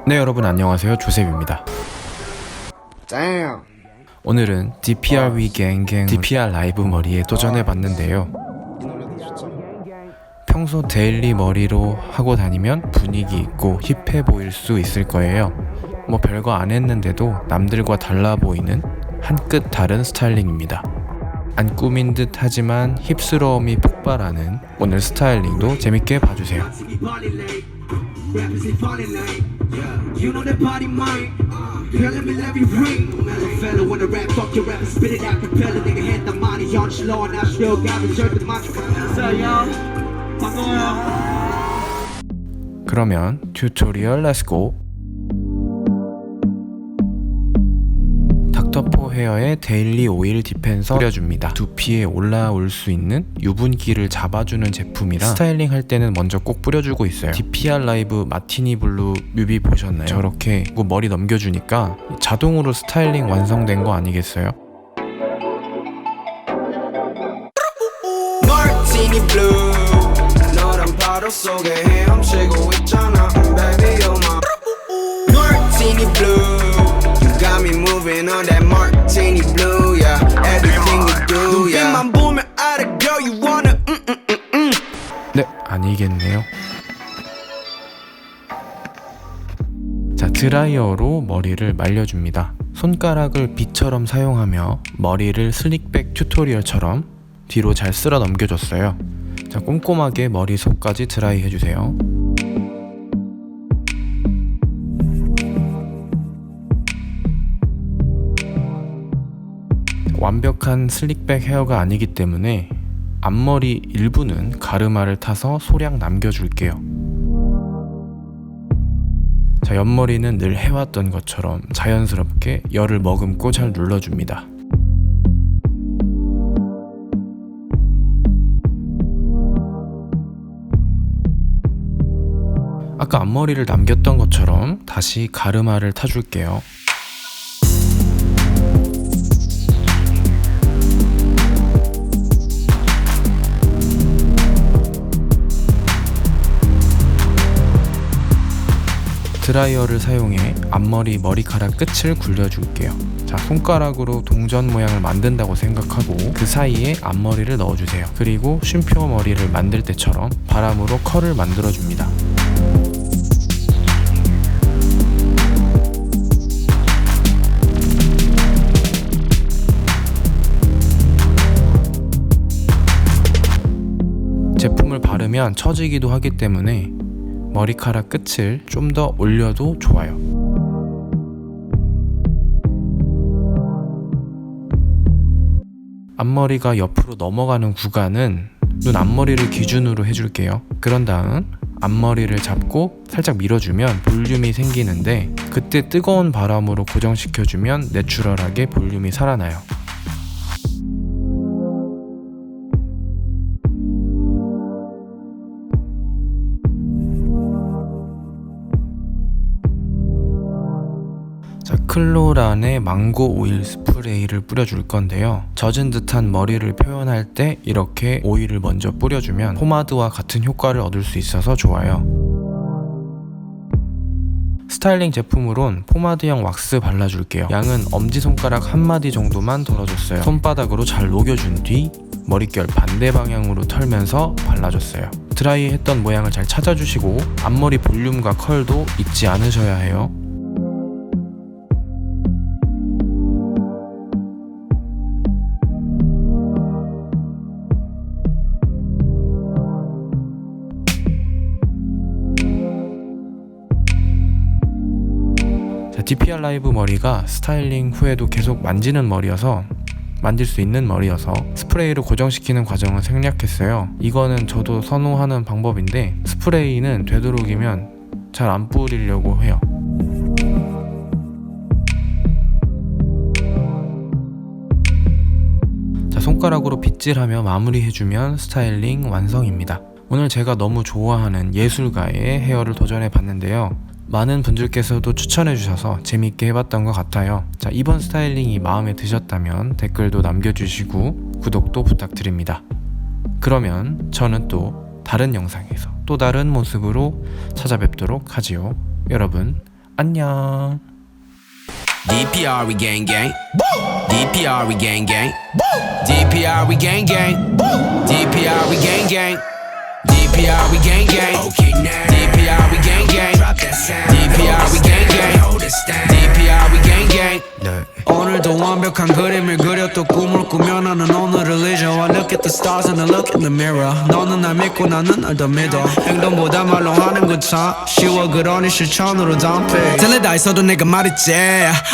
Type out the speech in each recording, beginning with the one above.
네, 여러분 안녕하세요. 조셉입니다. Damn. 오늘은 DPR 위 갱갱 DPR 라이브 머리에 도전해봤는데요. 평소 데일리 머리로 하고 다니면 분위기 있고 힙해 보일 수 있을 거예요. 뭐 별거 안 했는데도 남들과 달라 보이는 한 끗 다른 스타일링입니다. 안 꾸민 듯 하지만 힙스러움이 폭발하는 오늘 스타일링도 재밌게 봐주세요. You know that body mine. Let me ring. Mellow fella wanna rap, fuck your rap, spit it out, capella. Nigga had the money on slow, now still got me jerk the mic. So y'all, 반가워요. 그러면 튜토리얼 렛츠고. 닥터포 헤어의 데일리 오일 디펜서 뿌려줍니다. 두피에 올라올 수 있는 유분기를 잡아주는 제품이라 스타일링 할 때는 먼저 꼭 뿌려주고 있어요. DPR 라이브 마티니 블루 뮤비 보셨나요? 저렇게 머리 넘겨주니까 자동으로 스타일링 완성된 거 아니겠어요? Martini blue. 너란 바로 속에 헤엄치고 있잖아, baby, you're my Martini blue. Got me moving on that martini blue, yeah. Everything you do, yeah. 눈빛만 보면 알아, girl, you wanna. 네, 아니겠네요. 자, 드라이어로 머리를 말려줍니다. 손가락을 빗처럼 사용하며 머리를 슬릭백 튜토리얼처럼 뒤로 잘 쓸어 넘겨줬어요. 자, 꼼꼼하게 머리속까지 드라이 해주세요. 완벽한 슬릭백 헤어가 아니기 때문에 앞머리 일부는 가르마를 타서 소량 남겨줄게요. 자, 옆머리는 늘 해왔던 것처럼 자연스럽게 열을 머금고 잘 눌러줍니다. 아까 앞머리를 남겼던 것처럼 다시 가르마를 타줄게요. 드라이어를 사용해 앞머리 머리카락 끝을 굴려줄게요. 자, 손가락으로 동전 모양을 만든다고 생각하고 그 사이에 앞머리를 넣어주세요. 그리고 쉼표 머리를 만들 때처럼 바람으로 컬을 만들어줍니다. 제품을 바르면 처지기도 하기 때문에 머리카락 끝을 좀 더 올려도 좋아요. 앞머리가 옆으로 넘어가는 구간은 눈 앞머리를 기준으로 해줄게요. 그런 다음 앞머리를 잡고 살짝 밀어주면 볼륨이 생기는데 그때 뜨거운 바람으로 고정시켜주면 내추럴하게 볼륨이 살아나요. 자, 클로란의 망고 오일 스프레이를 뿌려줄 건데요. 젖은 듯한 머리를 표현할 때 이렇게 오일을 먼저 뿌려주면 포마드와 같은 효과를 얻을 수 있어서 좋아요. 스타일링 제품으론 포마드형 왁스 발라줄게요. 양은 엄지손가락 한마디 정도만 덜어줬어요. 손바닥으로 잘 녹여준 뒤 머릿결 반대 방향으로 털면서 발라줬어요. 드라이 했던 모양을 잘 찾아주시고 앞머리 볼륨과 컬도 잊지 않으셔야 해요. DPR 라이브 머리가 스타일링 후에도 계속 만지는 머리여서 만질 수 있는 머리여서 스프레이로 고정시키는 과정을 생략했어요. 이거는 저도 선호하는 방법인데 스프레이는 되도록이면 잘 안 뿌리려고 해요. 자, 손가락으로 빗질하며 마무리해주면 스타일링 완성입니다. 오늘 제가 너무 좋아하는 예술가의 헤어를 도전해 봤는데요. 많은 분들께서도 추천해주셔서 재밌게 해봤던 것 같아요. 자, 이번 스타일링이 마음에 드셨다면 댓글도 남겨주시고 구독도 부탁드립니다. 그러면 저는 또 다른 영상에서 또 다른 모습으로 찾아뵙도록 하지요. 여러분 안녕. DPR we gang gang. DPR we gang gang. DPR we gang gang. DPR we gang gang. DPR we gang gang. Okay now. DPR we gang gang. Drop that sound. DPR we gang gang. Hold it down. DPR we gang gang. 오늘도 완벽한 그림을 그려 또 꿈을 꾸며 나는 오늘을 잊어 I look at the stars and I look in the mirror 너는 날 믿고 나는 날 더 믿어 행동보다 말로 하는 건 참 쉬워 그러니 실천으로 덤피 들레다 있어도 내가 말했지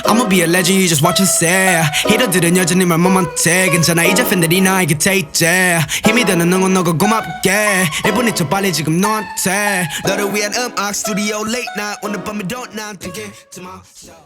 I'ma be a legend you just watch and say 히터들은 여전히 말만 못해 괜찮아 이제 팬들이 나의 곁에 있지 힘이 되는 응원너가 고맙게 1분이 더 빨리 지금 너한테 너를 위한 음악 스튜디오 late night 오늘 밤에 don't not thinking to myself